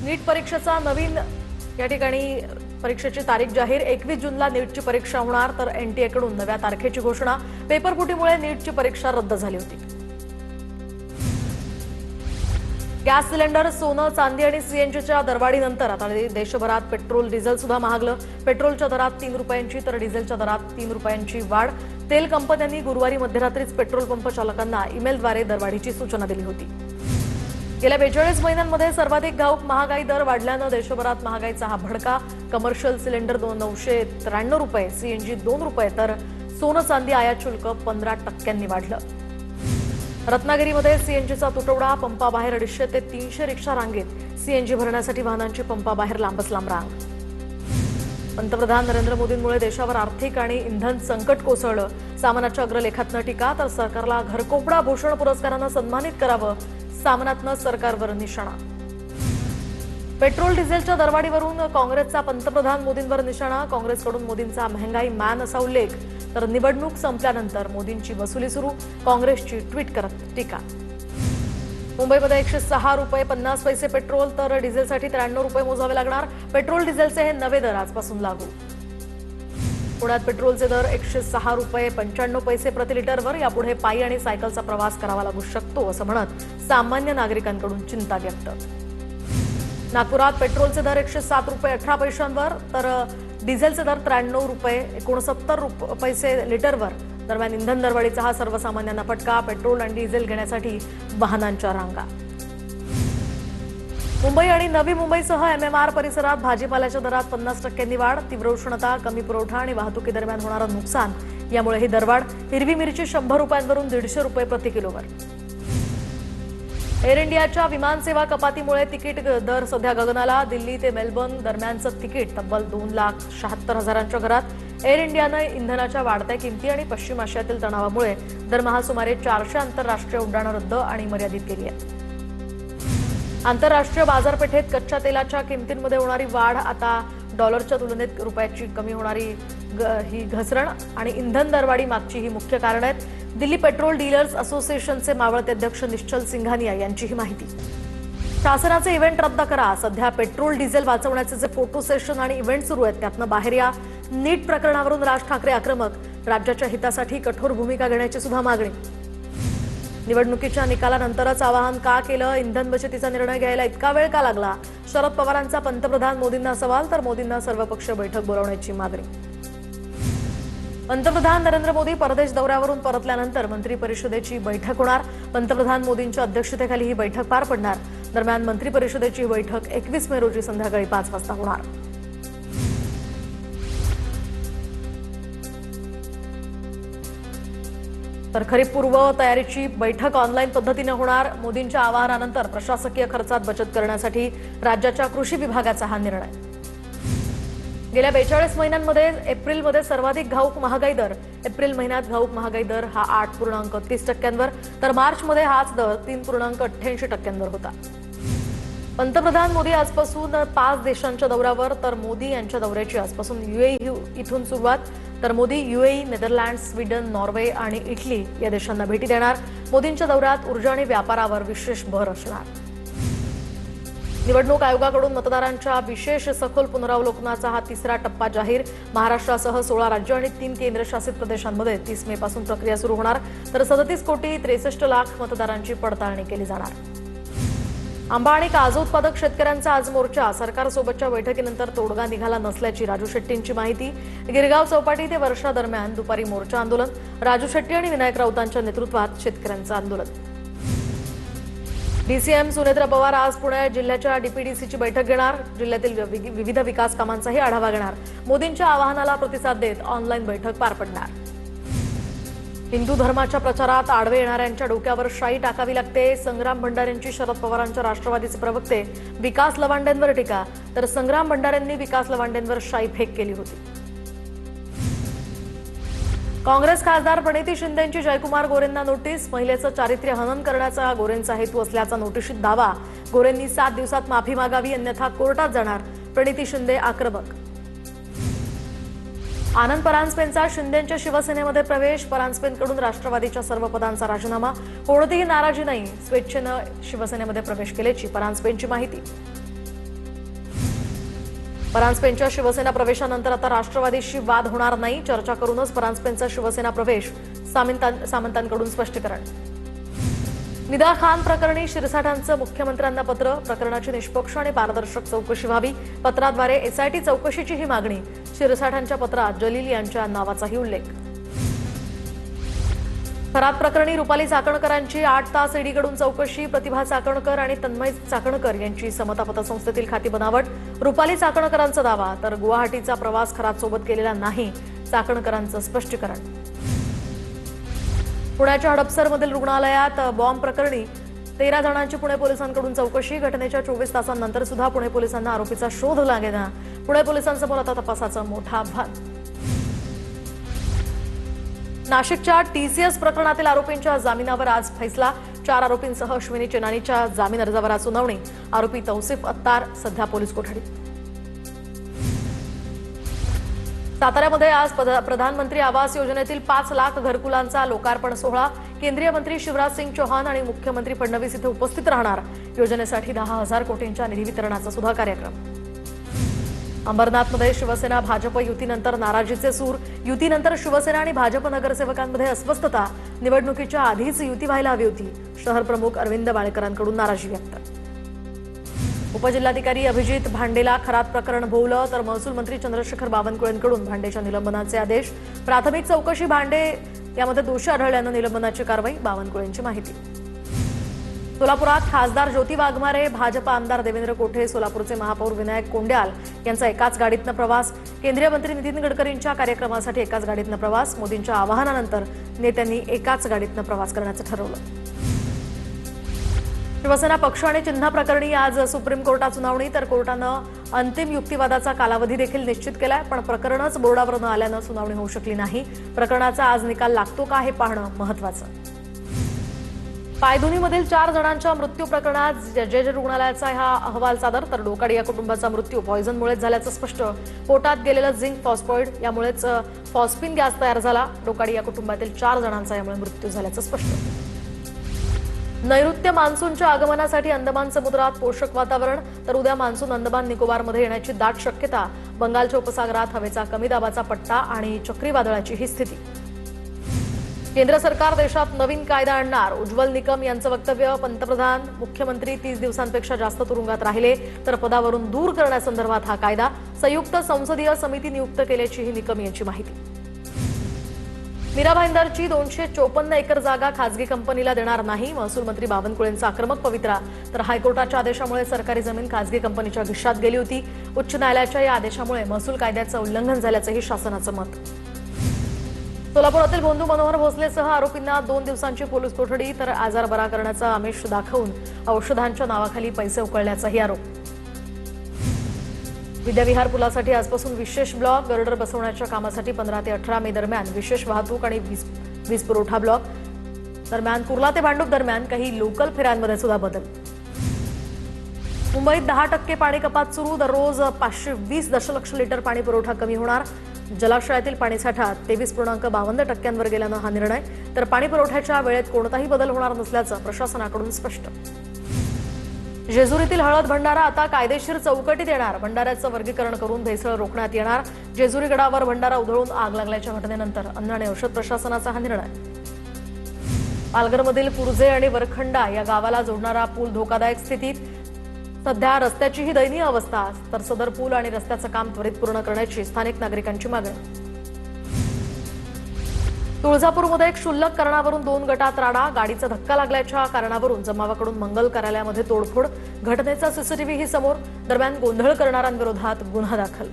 नीट परीक्षेचा नवीन या ठिकाणी परीक्षेची तारीख जाहीर 21 जूनला नीटची परीक्षा होणार तर एनटीएकडून नव्या तारखेची घोषणा। पेपरफुटीमुळे नीटची परीक्षा रद्द झाली होती। गॅस सिलेंडर, सोनं, चांदी आणि सीएनजीच्या दरवाढीनंतर आता देशभरात पेट्रोल डिझेल सुद्धा महागलं। पेट्रोलच्या दरात 3 रुपयांची तर डिझेलच्या दरात 3 रुपयांची वाढ। तेल कंपन्यांनी गुरुवारी मध्यरात्रीच पेट्रोल पंप चालकांना ईमेलद्वारे दरवाढीची सूचना दिली होती। गेल्या 42 महिन्यांमध्ये सर्वाधिक घाऊक महागाई दर वाढल्यानं देशभरात महागाईचा हा भडका। कमर्शियल सिलेंडर 993 रुपये, सीएनजी 2 रुपये तर सोनं चांदी आयात शुल्क 15% वाढलं। रत्नागिरीमध्ये सीएनजीचा तुटवडा, पंपाबाहेर 250 ते 300 रिक्षा रांगेत। सीएनजी भरण्यासाठी वाहनांची पंपाबाहेर लांबच लांब रांग। पंतप्रधान नरेंद्र मोदींमुळे देशावर आर्थिक आणि इंधन संकट कोसळलं। सामनाच्या अग्रलेखातनं टीका तर सरकारला घरकोपडा भूषण पुरस्कारानं सन्मानित करावं, सामनातनं सरकारवर निशाणा। पेट्रोल डिझेलच्या दरवाढीवरून काँग्रेसचा पंतप्रधान मोदींवर निशाणा। काँग्रेसकडून मोदींचा महंगाई मॅन असा उल्लेख तर निवडणूक संपल्यानंतर मोदींची वसुली सुरू, काँग्रेसची ट्विट करत टीका। मुंबईमध्ये 106 रुपये 50 पैसे पेट्रोल तर डिझेलसाठी 93 रुपये मोजावे लागणार। पेट्रोल डिझेलचे हे नवे दर आजपासून लागू। पुण्यात पेट्रोलचे दर 106 रुपये 95 पैसे प्रति लिटरवर। यापुढे पायी आणि सायकलचा प्रवास करावा लागू शकतो असं म्हणत सामान्य नागरिकांकडून चिंता व्यक्त। नागपुरात पेट्रोलचे दर 107 रुपये 18 पैशांवर तर डिझेलचे दर 93 रुपये 69 पैसे लिटरवर। दरम्यान इंधन दरवाढीचा हा सर्वसामान्यांना फटका। पेट्रोल आणि डिझेल घेण्यासाठी वाहनांच्या रांगा। मुंबई आणि नवी मुंबईसह एमएमआर परिसरात भाजीपाल्याच्या दरात 50% वाढ। तीव्र उष्णता, कमी पुरवठा आणि वाहतुकीदरम्यान होणारं नुकसान यामुळे ही दरवाढ। हिरवी मिरची 100 रुपयांवरून 150 रुपये प्रति किलोवर। एअर इंडियाच्या विमानसेवा कपातीमुळे तिकीट दर सध्या गगनाला। दिल्ली ते मेलबर्न दरम्यानचं तिकीट तब्बल 2,76,000च्या घरात। एअर इंडियानं इंधनाच्या वाढत्या किमती आणि पश्चिम आशियातील तणावामुळे दरमहा सुमारे 400 आंतरराष्ट्रीय उड्डाणं रद्द आणि मर्यादित केली आहेत। आंतरराष्ट्रीय बाजारपेठेत कच्च्या तेलाच्या किमतींमध्ये होणारी वाढ, आता डॉलरच्या तुलनेत रुपयाची कमी होणारी ही घसरण आणि इंधन दरवाढी मागची ही मुख्य कारण आहेत। दिल्ली पेट्रोल डीलर्स असोसिएशनचे मावळते अध्यक्ष निश्चल सिंघानिया यांची ही माहिती। शासनाचे इव्हेंट रद्द करा। सध्या पेट्रोल डिझेल वाचवण्याचे जे फोटो सेशन आणि इव्हेंट सुरू आहेत त्यातनं बाहेर या। नीट प्रकरणावरून राज ठाकरे आक्रमक, राज्याच्या हितासाठी कठोर भूमिका घेण्याची सुद्धा मागणी। निवडणुकीच्या निकालानंतरच आवाहन का केलं? इंधन बचतीचा निर्णय घ्यायला इतका वेळ का लागला? शरद पवारांचा पंतप्रधान मोदींना सवाल तर मोदींना सर्वपक्षीय बैठक बोलावण्याची मागणी। पंतप्रधान नरेंद्र मोदी परदेश दौऱ्यावरून परतल्यानंतर मंत्री परिषदेची बैठक होणार। पंतप्रधान मोदींच्या अध्यक्षतेखाली ही बैठक पार पडणार। दरम्यान मंत्री परिषदेची बैठक 21 मे रोजी संध्याकाळी 5 वाजता होणार। तर खरीप पूर्व तयारीची बैठक ऑनलाईन पद्धतीने होणार। मोदींच्या आवाहनानंतर प्रशासकीय खर्चात बचत करण्यासाठी राज्याच्या कृषी विभागाचा हा निर्णय। गेल्या 42 महिन्यांमध्ये एप्रिलमध्ये सर्वाधिक घाऊक महागाई दर। एप्रिल महिन्यात घाऊक महागाई दर हा 8.30%वर तर मार्चमध्ये हाच दर 3.88%वर होता। पंतप्रधान मोदी आजपासून 5 देशांच्या दौऱ्यावर तर मोदी यांच्या दौऱ्याची आजपासून यूएई इथून सुरुवात। तर Modi UAE, Netherlands, Sweden, Norway आणि इटली या देशांना भेटी देणार। मोदींच्या दौऱ्यात ऊर्जा आणि व्यापारावर विशेष भर असणार। निवडणूक आयोगाकडून मतदारांच्या विशेष सखोल पुनरावलोकनाचा हा तिसरा टप्पा जाहीर। महाराष्ट्रासह 16 राज्य आणि 3 केंद्रशासित प्रदेशांमध्ये 30 मे पासून प्रक्रिया सुरू होणार तर 37,63,00,000 मतदारांची पडताळणी केली जाणार। आंबा आणि काजू उत्पादक शेतकऱ्यांचा आज मोर्चा। सरकारसोबतच्या बैठकीनंतर तोडगा निघाला नसल्याची राजू शेट्टींची माहिती। गिरगाव चौपाटी ते वर्षा दरम्यान दुपारी मोर्चा आंदोलन। राजू शेट्टी आणि विनायक राऊतांच्या नेतृत्वात शेतकऱ्यांचं आंदोलन। डीसीएम सुनेत्रा पवार आज पुणे जिल्ह्याच्या डीपीडीसीची बैठक घेणार। जिल्ह्यातील विविध विकास कामांचाही आढावा घेणार। मोदींच्या आवाहनाला प्रतिसाद देत ऑनलाईन बैठक पार पडणार। हिंदू धर्माच्या प्रचारात आडवे येणाऱ्यांच्या डोक्यावर शाई टाकावी लागते। संग्राम भंडारेंची शरद पवारांच्या राष्ट्रवादीचे प्रवक्ते विकास लवांडेंवर टीका तर संग्राम भंडारेंनी विकास लवांडेंवर शाई फेक केली होती। काँग्रेस खासदार प्रणिती शिंदेंची जयकुमार गोरेंना नोटीस। महिलेचं चारित्र्य हनन करण्याचा गोरेंचा हेतू असल्याचा नोटीशीत दावा। गोरेंनी 7 दिवसात माफी मागावी अन्यथा कोर्टात जाणार। प्रणिती शिंदे आक्रमक। आनंद परांजपेंचा शिंदेंच्या शिवसेनेमध्ये प्रवेश। परांजपेंकडून राष्ट्रवादीच्या सर्व पदांचा राजीनामा। कोणतीही नाराजी नाही, स्वेच्छेनं शिवसेनेमध्ये प्रवेश केल्याची परांजपेंची माहिती। परांजपेंच्या शिवसेना प्रवेशानंतर आता राष्ट्रवादीशी वाद होणार नाही, चर्चा करूनच परांजपेंचा शिवसेना प्रवेश, सामंतांकडून स्पष्टीकरण. निदा खान प्रकरणी शिरसाठांचं मुख्यमंत्र्यांना पत्र, प्रकरणाची निष्पक्ष आणि पारदर्शक चौकशी व्हावी, पत्राद्वारे एसआयटी चौकशीची ही मागणी. शिरसाठांच्या पत्रात जलील यांच्या नावाचाही उल्लेख. फरात प्रकरणी रुपाली चाकणकरांची 8 तास ईडीकडून चौकशी, प्रतिभा चाकणकर आणि तन्मय चाकणकर यांची समता पतसंस्थेतील खाती बनावट. रुपाली चाकणकरांचा दावा, तर गुवाहाटीचा प्रवास खरात सोबत केलेला नाही, चाकणकरांचं स्पष्टीकरण. पुण्याच्या हडपसरमधील रुग्णालयात बॉम्ब प्रकरणी 13 जणांची पुणे पोलिसांकडून चौकशी, घटनेच्या 24 तासांनंतर सुद्धा पुणे पोलिसांना आरोपीचा शोध लागेना. पुणे पोलिसांसमोर आता तपासाचा मोठा आव्हान. नाशिकच्या टीसीएस प्रकरणातील आरोपींच्या जामिनावर आज फैसला. 4 आरोपींसह अश्विनी चेनानीच्या जामीन अर्जावर आज सुनावणी. आरोपी तौसिफ अत्तार सध्या पोलीस कोठडीत. साताऱ्यामध्ये आज प्रधानमंत्री आवास योजनेतील 5 लाख घरकुलांचा लोकार्पण सोहळा. केंद्रीय मंत्री शिवराज सिंग चौहान आणि मुख्यमंत्री फडणवीस इथे उपस्थित राहणार. योजनेसाठी 10,000 कोटींच्या निधी वितरणाचा सुद्धा कार्यक्रम. अंबरनाथमध्ये शिवसेना भाजप युतीनंतर नाराजीचे सूर. युतीनंतर शिवसेना आणि भाजप नगरसेवकांमध्ये अस्वस्थता. निवडणुकीच्या आधीच युती व्हायला हवी होती. शहर प्रमुख अरविंद बाळेकरांकडून नाराजी व्यक्त. उपजिल्हाधिकारी अभिजित भांडेला खरात प्रकरण भोवलं, तर महसूल मंत्री चंद्रशेखर बावनकुळेंकडून भांडेच्या निलंबनाचे आदेश. प्राथमिक चौकशी भांडे यामध्ये दोषी आढळल्यानं निलंबनाची कारवाई. बावनकुळेंची माहिती. सोलापुरात खासदार ज्योती वाघमारे, भाजप आमदार देवेंद्र कोठे, सोलापूरचे महापौर विनायक कोंड्याल यांचा एकाच गाडीतनं प्रवास. केंद्रीय मंत्री नितीन गडकरींच्या कार्यक्रमासाठी एकाच गाडीतनं प्रवास. मोदींच्या आवाहनानंतर नेत्यांनी एकाच गाडीतनं प्रवास करण्याचं ठरवलं. शिवसेना पक्ष आणि चिन्ह प्रकरणी आज सुप्रीम कोर्टात सुनावणी, तर कोर्टानं अंतिम युक्तिवादाचा कालावधी देखील निश्चित केलाय, पण प्रकरणच बोर्डावर न आल्यानं सुनावणी होऊ शकली नाही. प्रकरणाचा आज निकाल लागतो का हे पाहणं महत्त्वाचं. पायधुनीमधील 4 जणांच्या मृत्यू प्रकरणात जे रुग्णालयाचा हा अहवाल सादर, तर डोकाडी या कुटुंबाचा मृत्यू पॉयझनमुळेच झाल्याचं स्पष्ट. पोटात गेलेलं झिंक फॉस्फॉइड यामुळेच फॉस्फिन गॅस तयार झाला. डोकाडी या कुटुंबातील 4 जणांचा यामुळे मृत्यू झाल्याचं स्पष्ट. नैऋत्य मान्सूनच्या आगमनासाठी अंदमान समुद्रात पोषक वातावरण, तर उद्या मान्सून अंदमान निकोबारमध्ये येण्याची दाट शक्यता. बंगालच्या उपसागरात हवेचा कमी दाबाचा पट्टा आणि चक्रीवादळाची ही स्थिती. केंद्र सरकार देशात नवीन कायदा आणणार, उज्ज्वल निकम यांचं वक्तव्य. पंतप्रधान मुख्यमंत्री 30 दिवसांपेक्षा जास्त तुरुंगात राहिले तर पदावरून दूर करण्यासंदर्भात हा कायदा. संयुक्त संसदीय समिती नियुक्त केल्याची ही निकम यांची माहिती. मीरा भाईंदरची 254 एकर जागा खासगी कंपनीला देणार नाही, महसूल मंत्री बावनकुळेंचा आक्रमक पवित्रा. तर हायकोर्टाच्या आदेशामुळे सरकारी जमीन खासगी कंपनीच्या घिशात गेली होती. उच्च न्यायालयाच्या या आदेशामुळे महसूल कायद्याचं उल्लंघन झाल्याचंही शासनाचं मत. सोलापुरातील बंधू मनोहर भोसलेसह आरोपींना 2 दिवसांची पोलीस कोठडी, तर आजार बरा करण्याचा आमिष दाखवून औषधांच्या नावाखाली पैसे उकळल्याचाही आरोप. विद्याविहार पुलासाठी आजपासून विशेष ब्लॉक. गर्डर बसवण्याच्या कामासाठी 15 ते 18 मे दरम्यान विशेष वाहतूक आणि वीज पुरवठा ब्लॉक. दरम्यान कुर्ला ते भांडूप दरम्यान काही लोकल फेऱ्यांमध्ये सुद्धा बदल. मुंबईत 10% पाणी कपात सुरू. दररोज 520 दशलक्ष लिटर पाणी पुरवठा कमी होणार. जलाशयातील पाणीसाठा 23.52% गेल्यानं हा निर्णय. तर पाणी पुरवठ्याच्या वेळेत कोणताही बदल होणार नसल्याचं प्रशासनाकडून स्पष्ट. जेजुरीतील हळद भंडारा आता कायदेशीर चौकटीत येणार. भंडाऱ्याचं वर्गीकरण करून भेसळ रोखण्यात येणार. जेजुरी गडावर भंडारा उधळून आग लागल्याच्या घटनेनंतर अन्न आणि औषध प्रशासनाचा हा निर्णय. पालघरमधील पुरजे आणि वरखंडा या गावाला जोडणारा पूल धोकादायक स्थितीत. सध्या रस्त्याचीही दयनीय अवस्था, तर सदर पूल आणि रस्त्याचं काम त्वरित पूर्ण करण्याची स्थानिक नागरिकांची मागणी. तुळजापूरमध्ये एक क्षुल्लक कारणावरून 2 गटात राडा. गाडीचा धक्का लागल्याच्या कारणावरून जमावाकडून मंगल कार्यालयामध्ये तोडफोड. घटनेचा सीसीटीव्हीही समोर. दरम्यान गोंधळ करणाऱ्यांविरोधात गुन्हा दाखल.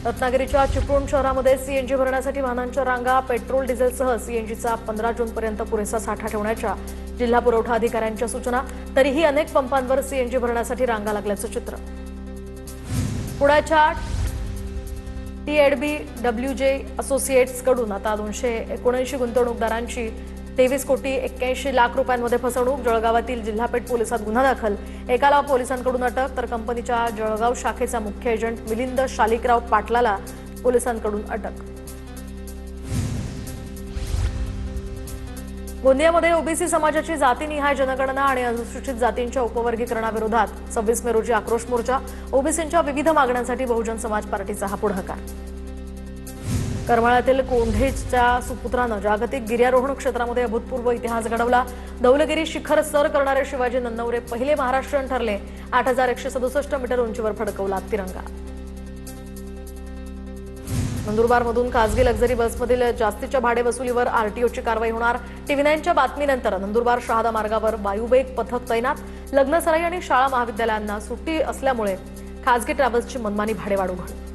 रत्नागिरीच्या चिपळूण शहरामध्ये सीएनजी भरण्यासाठी वाहनांच्या रांगा. पेट्रोल डिझेलसह सीएनजीचा 15 जूनपर्यंत पुरेसा साठा ठेवण्याच्या जिल्हा पुरवठा अधिकाऱ्यांच्या सूचना. तरीही अनेक पंपांवर सीएनजी भरण्यासाठी रांगा लागल्याचं चित्र. पुण्याच्या TADBWJ असोसिएट्स कडून आता 279 गुंतवणूकदारांची 23 कोटी 81 लाख रुपयांमध्ये फसवणूक. जळगावातील जिल्हापेठ पोलिसात गुन्हा दाखल. एकाला पोलिसांकडून अटक, तर कंपनीच्या जळगाव शाखेचा मुख्य एजंट मिलिंद शालिकराव पाटलाला पोलिसांकडून अटक. गोंदियामध्ये ओबीसी समाजाची जातीनिहाय जनगणना आणि अनुसूचित जातींच्या उपवर्गीकरणाविरोधात 26 मे रोजी आक्रोश मोर्चा. ओबीसींच्या विविध मागण्यांसाठी बहुजन समाज पार्टीचा हा पुढाकार. करमाळ्यातील कोंढेच्या सुपुत्रानं जागतिक गिर्यारोहण क्षेत्रामध्ये अभूतपूर्व इतिहास घडवला. धौलगिरी शिखर सर करणारे शिवाजी नन्नवरे पहिले महाराष्ट्रीयन ठरले. 8167 मीटर उंचीवर फडकवला तिरंगा. नंदुरबारमधून खासगी लक्झरी बसमधील जास्तीच्या भाडे वसुलीवर आरटीओची कारवाई होणार. टीव्ही9च्या बातमीनंतर नंदुरबार शहादा मार्गावर वायुवेग पथक तैनात. लग्नसराई आणि शाळा महाविद्यालयांना सुट्टी असल्यामुळे खासगी ट्रॅव्हल्सची मनमानी भाडेवाढ उघड.